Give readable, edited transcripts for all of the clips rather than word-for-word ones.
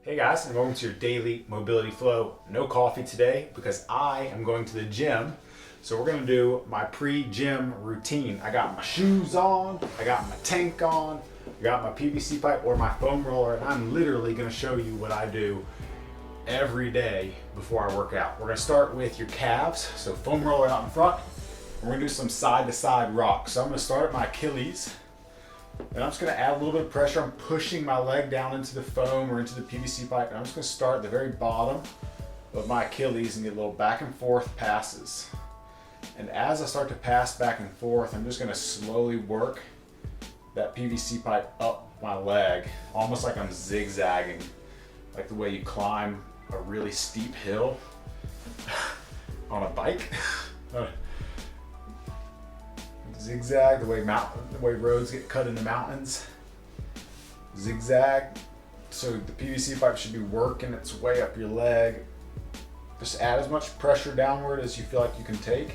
Hey guys, and welcome to your daily mobility flow. No coffee today because I am going to the gym. So we're gonna do my pre-gym routine. I got my shoes on, I got my tank on, I got my PVC pipe or my foam roller, and I'm literally gonna show you what I do every day before I work out. We're gonna start with your calves, so foam roller out in front. We're gonna do some side-to-side rocks. So I'm gonna start at my Achilles. And I'm just going to add a little bit of pressure. I'm pushing my leg down into the foam or into the PVC pipe. And I'm just going to start at the very bottom of my Achilles and get little back and forth passes. And as I start to pass back and forth, I'm just going to slowly work that PVC pipe up my leg, almost like I'm zigzagging, like the way you climb a really steep hill on a bike. Zigzag, the way roads get cut into mountains. Zigzag. So the PVC pipe should be working its way up your leg. Just add as much pressure downward as you feel like you can take.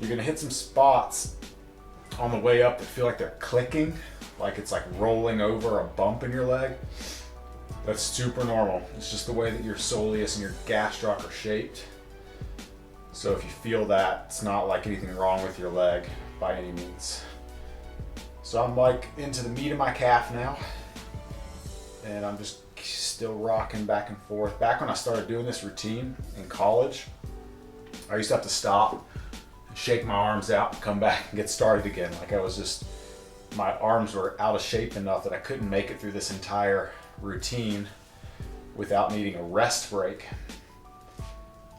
You're gonna hit some spots on the way up that feel like they're clicking, like it's like rolling over a bump in your leg. That's super normal. It's just the way that your soleus and your gastroc are shaped. So if you feel that, it's not like anything wrong with your leg by any means. So I'm like into the meat of my calf now, and I'm just still rocking back and forth. Back when I started doing this routine in college, I used to have to stop and shake my arms out and come back and get started again. Like my arms were out of shape enough that I couldn't make it through this entire routine without needing a rest break.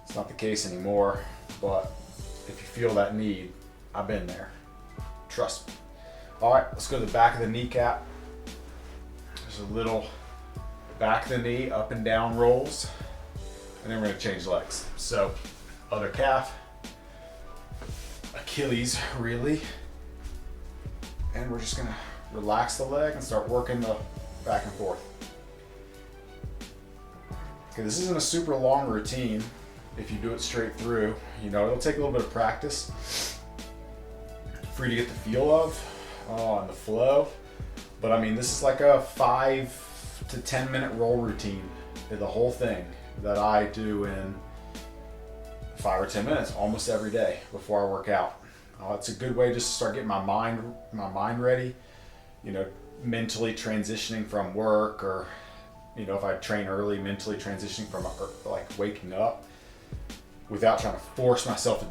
It's not the case anymore, but if you feel that need, I've been there. Trust me. All right, let's go to the back of the kneecap. There's a little back of the knee, up and down rolls, and then we're gonna change legs. So, other calf, Achilles, really, and we're just gonna relax the leg and start working the back and forth. Okay, this isn't a super long routine. If you do it straight through, it'll take a little bit of practice for you to get the feel of and the flow. But I mean, this is like a 5 to 10 minute roll routine, the whole thing that I do in 5 or 10 minutes almost every day before I work out. It's a good way just to start getting my mind ready, mentally transitioning from work, or if I train early, mentally transitioning from like waking up, without trying to force myself to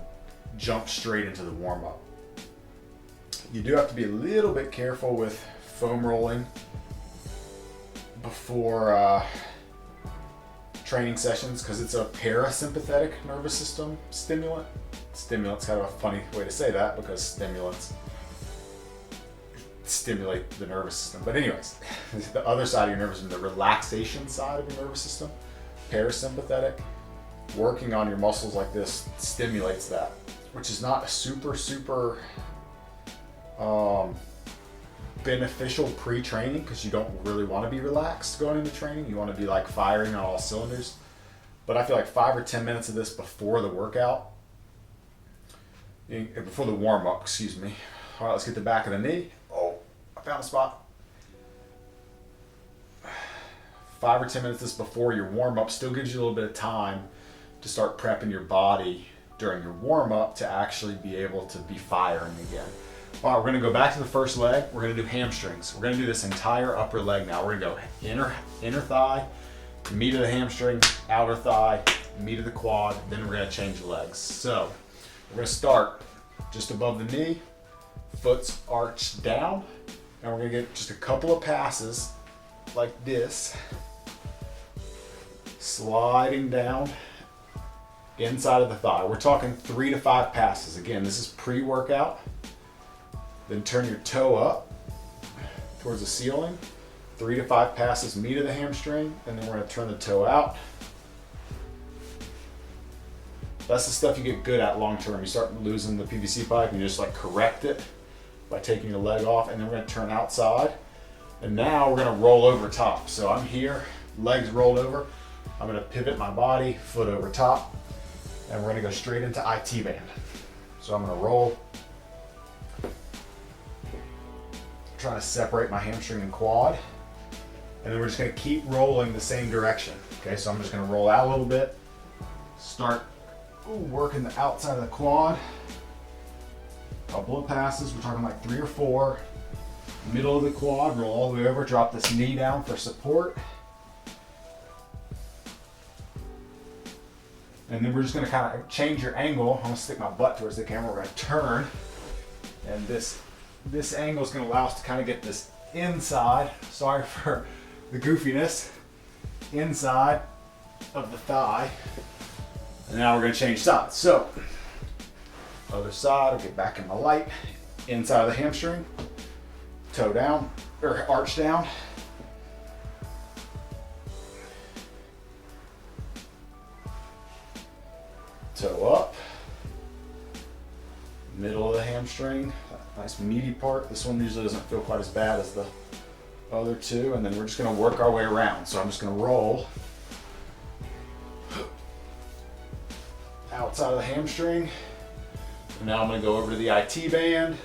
jump straight into the warm-up. You do have to be a little bit careful with foam rolling before training sessions, because it's a parasympathetic nervous system stimulant. Stimulant's kind of a funny way to say that, because stimulants stimulate the nervous system. But anyways, the other side of your nervous system, the relaxation side of your nervous system, parasympathetic, working on your muscles like this stimulates that, which is not a super beneficial pre-training, because you don't really want to be relaxed going into training. You want to be like firing on all cylinders. But I feel like 5 or 10 minutes of this before the workout, before the warm-up, excuse me. All right, let's get the back of the knee. Oh, I found a spot. 5 or 10 minutes this before your warm-up still gives you a little bit of time to start prepping your body during your warm-up to actually be able to be firing again. All right, we're gonna go back to the first leg. We're gonna do hamstrings. We're gonna do this entire upper leg now. We're gonna go inner thigh, meat of the hamstring, outer thigh, meat of the quad, then we're gonna change legs. So we're gonna start just above the knee, foot's arched down, and we're gonna get just a couple of passes like this, sliding down inside of the thigh. We're talking 3 to 5 passes. Again, this is pre-workout. Then turn your toe up towards the ceiling. 3 to 5 passes, meat of the hamstring, and then we're gonna turn the toe out. That's the stuff you get good at long term. You start losing the PVC pipe and you just like correct it by taking your leg off, and then we're gonna turn outside. And now we're gonna roll over top. So I'm here, legs rolled over. I'm gonna pivot my body, foot over top, and we're gonna go straight into IT band. So I'm gonna roll, trying to separate my hamstring and quad, And then we're just gonna keep rolling the same direction. Okay, so I'm just gonna roll out a little bit, start working the outside of the quad. Couple of passes, we're talking like 3 or 4. Middle of the quad, roll all the way over, drop this knee down for support. And then we're just gonna kind of change your angle. I'm gonna stick my butt towards the camera, we're gonna turn. And this angle is gonna allow us to kind of get this inside, sorry for the goofiness, inside of the thigh. And now we're gonna change sides. So, other side, I'll get back in my light, inside of the hamstring, toe down, or arch down. Toe up, middle of the hamstring, nice meaty part. This one usually doesn't feel quite as bad as the other two, and then we're just gonna work our way around. So I'm just gonna roll outside of the hamstring. And now I'm gonna go over to the IT band.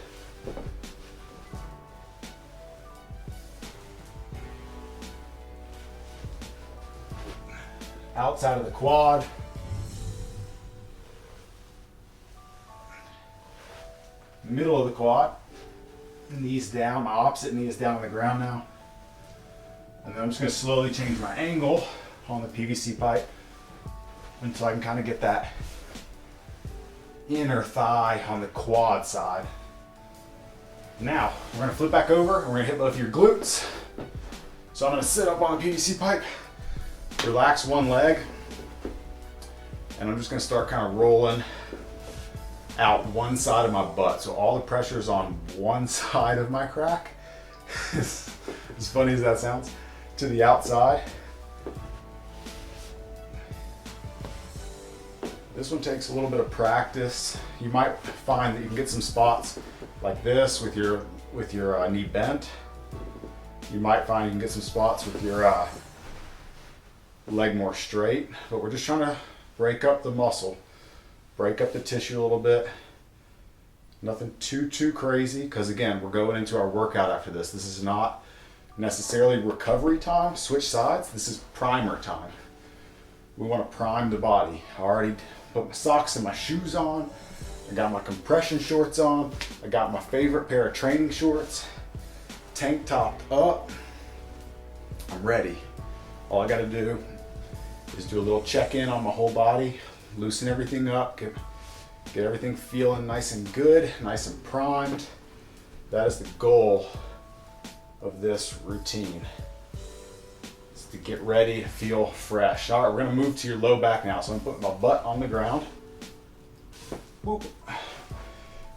Outside of the quad. Middle of the quad. Knees down, my opposite knee is down on the ground now. And then I'm just gonna slowly change my angle on the PVC pipe until I can kind of get that inner thigh on the quad side. Now, we're gonna flip back over and we're gonna hit both your glutes. So I'm gonna sit up on the PVC pipe, relax one leg, and I'm just gonna start kind of rolling out one side of my butt. So all the pressure is on one side of my crack. As funny as that sounds, to the outside. This one takes a little bit of practice. You might find that you can get some spots like this with your knee bent. You might find you can get some spots with your leg more straight, but we're just trying to break up the muscle, break up the tissue a little bit. Nothing too crazy, because again, we're going into our workout after this. This is not necessarily recovery time, switch sides. This is primer time. We want to prime the body. I already put my socks and my shoes on. I got my compression shorts on. I got my favorite pair of training shorts. Tank topped up. I'm ready. All I got to do is do a little check-in on my whole body, loosen everything up, get everything feeling nice and good, nice and primed. That is the goal of this routine, is to get ready to feel fresh. All right, we're gonna move to your low back now. So I'm gonna put my butt on the ground. Whoop.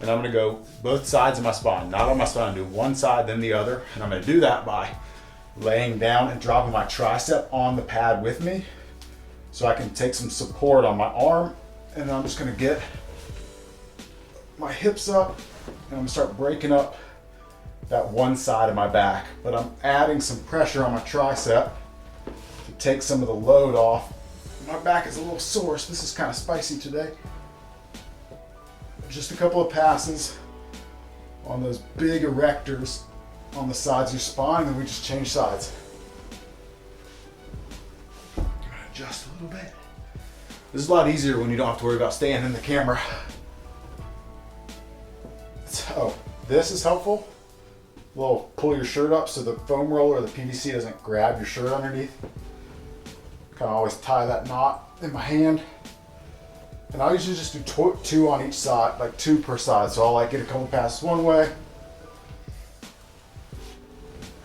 And I'm gonna go both sides of my spine, not on my spine, do one side then the other. And I'm gonna do that by laying down and dropping my tricep on the pad with me, so I can take some support on my arm. And I'm just gonna get my hips up and I'm gonna start breaking up that one side of my back. But I'm adding some pressure on my tricep to take some of the load off. My back is a little sore, so this is kind of spicy today. Just a couple of passes on those big erectors on the sides of your spine, and then we just change sides. I'm gonna adjust a little bit. This is a lot easier when you don't have to worry about staying in the camera. So this is helpful. A little pull your shirt up so the foam roller or the PVC doesn't grab your shirt underneath. Kind of always tie that knot in my hand. And I usually just do two on each side, like 2 per side. So I'll like get a couple passes one way,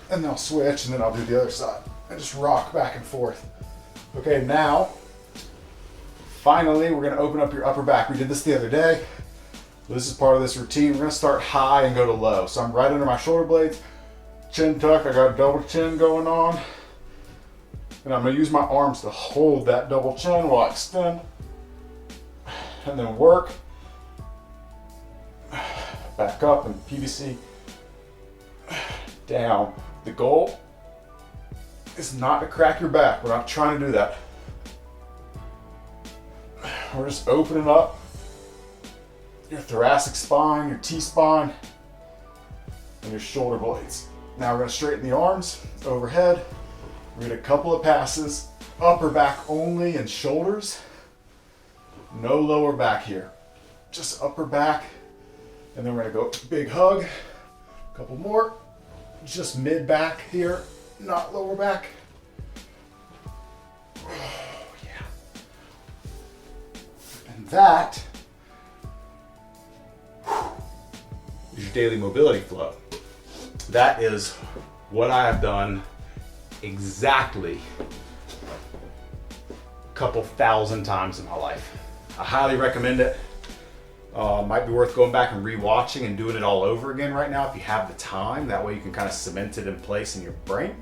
and then I'll switch, and then I'll do the other side. And just rock back and forth. Okay, now, finally, we're gonna open up your upper back. We did this the other day. This is part of this routine. We're gonna start high and go to low. So I'm right under my shoulder blades, chin tucked. I got a double chin going on. And I'm gonna use my arms to hold that double chin while I extend. And then work. Back up and PVC down. The goal is not to crack your back. We're not trying to do that. We're just opening up your thoracic spine, your T-spine, and your shoulder blades. Now we're gonna straighten the arms overhead, We get a couple of passes, upper back only and shoulders. No lower back here. Just upper back. And then we're gonna go big hug. A couple more. Just mid back here, not lower back. Oh, yeah. And that is your daily mobility flow. That is what I have done exactly a couple thousand times in my life. I highly recommend it. Might be worth going back and rewatching and doing it all over again right now if you have the time. That way you can kind of cement it in place in your brain.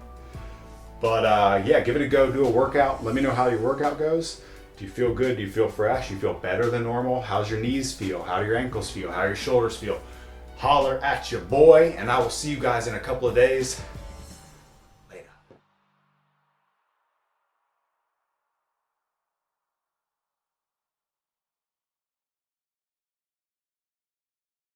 But yeah, give it a go, do a workout. Let me know how your workout goes. Do you feel good? Do you feel fresh? Do you feel better than normal? How's your knees feel? How do your ankles feel? How do your shoulders feel? Holler at your boy, and I will see you guys in a couple of days.